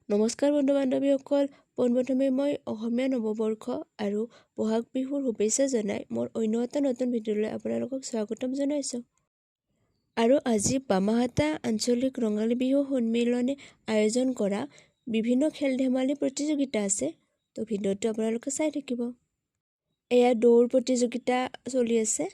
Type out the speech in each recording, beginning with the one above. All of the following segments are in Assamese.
নমস্কাৰ বন্ধু বান্ধৱীসকল, পোনপ্ৰথমে মই অসমীয়া নৱবৰ্ষ আৰু বহাগ বিহুৰ শুভেচ্ছা জনাই মোৰ অন্য এটা নতুন ভিডিঅ'লৈ আপোনালোকক স্বাগতম জনাইছোঁ। আৰু আজি বামাহাটা আঞ্চলিক ৰঙালী বিহু সন্মিলনে আয়োজন কৰা বিভিন্ন খেল ধেমালি প্ৰতিযোগিতা আছে, তো ভিডিঅ'টো আপোনালোকে চাই থাকিব। এয়া দৌৰ প্ৰতিযোগিতা চলি আছে।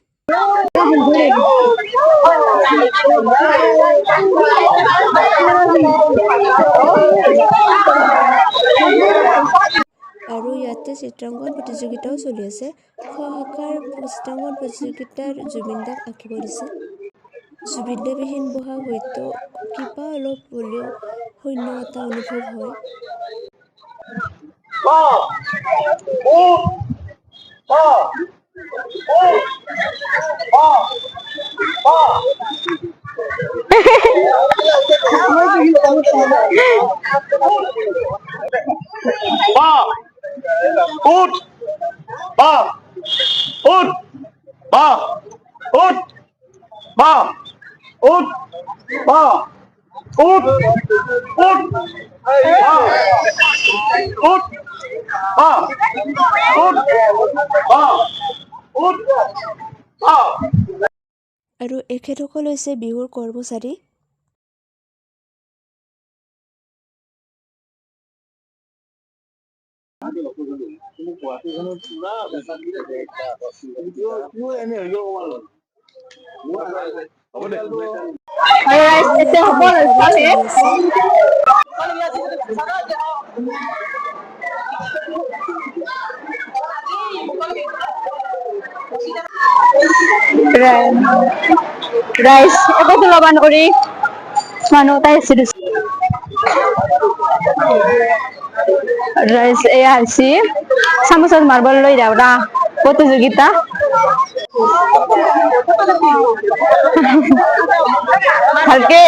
আৰু ইয়াতে চিত্ৰাংকন প্ৰতিযোগিতাও চলি আছে। খ শাখাৰ চিত্ৰাংকন প্ৰতিযোগিতাৰ জুবিন দাক আঁকিব দিছে। জুবিন দাবিহীন বহাগ হয়তো কিবা অলপ হ'লেও শূন্য এটা অনুভৱ হয়। আৰু এখেতসকল হৈছে বিহুৰ কৰ্মচাৰী। Guys, ako tulaban uri mano tayo sidus. Guys, si samusat marble loi daw na প্রতিযোগিতা। হালকে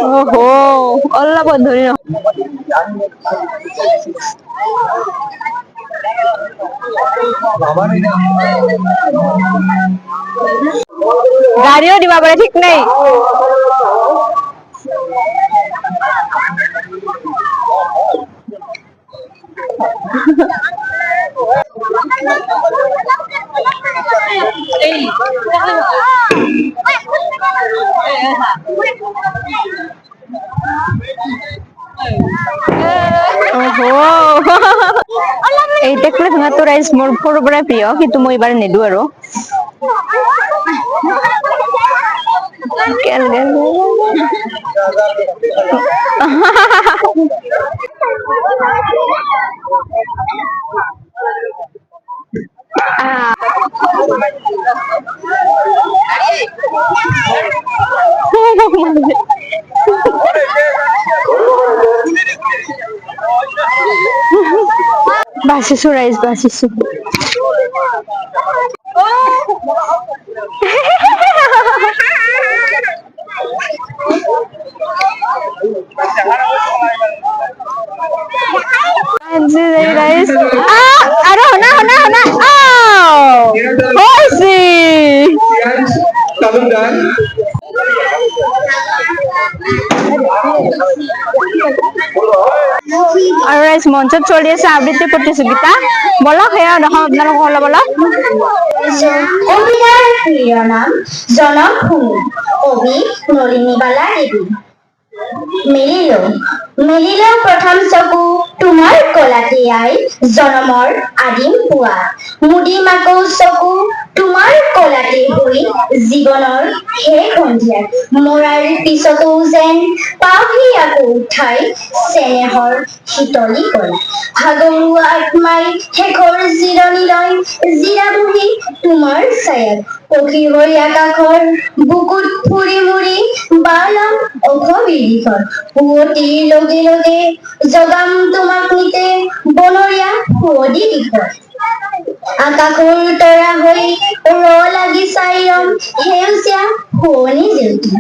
oho Allah বন্ধুরি গাড়িও দিবা পারে ঠিক নেই। এই টেকলে ভাঙাটো ৰাইজ মোৰ সৰুৰ পৰাই প্ৰিয়, কিন্তু মই এইবাৰ নেদো আৰু বাচিছো ৰাইজ বাচিছো ৰাইজ আৰু শুনা শুনা শুনা হৈছে আৰু ৰাইজ মঞ্চত চলি আছে আবৃত্তি প্ৰতিযোগিতা বলক সেয়া নহয় আপোনালোকক অলপ অলপ কবিতাৰ প্ৰিয় নাম জনমভূমি কবি নলিনীবালা দেৱী মেলিলো প্ৰথম চকু তোমাৰ কলাতে আই জনমৰ আদিম পুৱা মুদি মাকৌ চকু তোমাৰ কলাতে হৈ জীৱনৰ শেষ সন্ধিয়া মৰাৰ পিছতো যেন পাওহি আকৌ উঠাই চেনেহৰ শীতলী কলা ভাগৰুৱা আত্মাই শেষৰ জিৰণি লয় জিৰাবহি তোমাৰ ছায়াত পখী হৈ আকাশৰ বুকুত ফুৰি মুৰি বালাম অঘবীৰ দিশত পুৱতিৰ লগে লগে জগাম তোমাক নিতে বনৰীয়া সুৱদী দিশত আকাশৰ তৰা হৈ লাগি চাইৰম সেউজীয়া শুৱনি জেউতি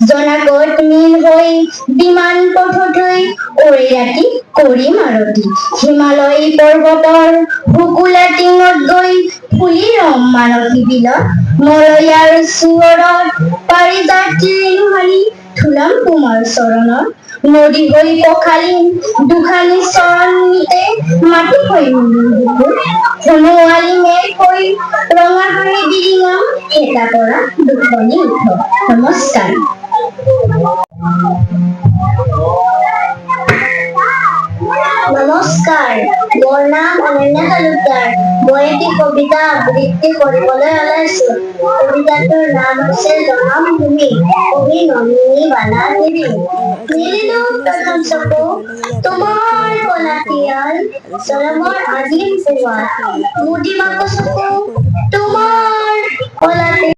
জনাকত নীল হৈ বিমান পথত হৈ অৰে ৰাতি কৰিম আৰতি হিমালয় পৰ্বতৰ শুকুলা টিঙত গৈ ফুলি ৰম মানসী বিলত মলয়াৰ সুৰত পাৰিজাত ৰেণুহাৰী ধুলাম তোমাৰ চৰণত নদী হৈ পখালি দুখানি চৰণ নিতে মাটি হৈ বুকুত ধনুৱালী মেঘ হৈ ৰঙাহাৰী বিৰিঙাম হেতা পৰা দুখনি উঠ নমস্কাৰ নমস্কাৰ মোৰ নাম অনন্যা তালুকদাৰ মই এটি কবিতা আবৃত্তি কৰিবলৈ ওলাইছো কবিতাটোৰ নাম হৈছে জনমভূমি কবি নলিনীবালা দেৱী মেলিলো প্ৰথম চকু তোমাৰ কলাতে আই জনমৰ আদিম পুৱা মুদি মাকৌ চকু তোমাৰ কলাতে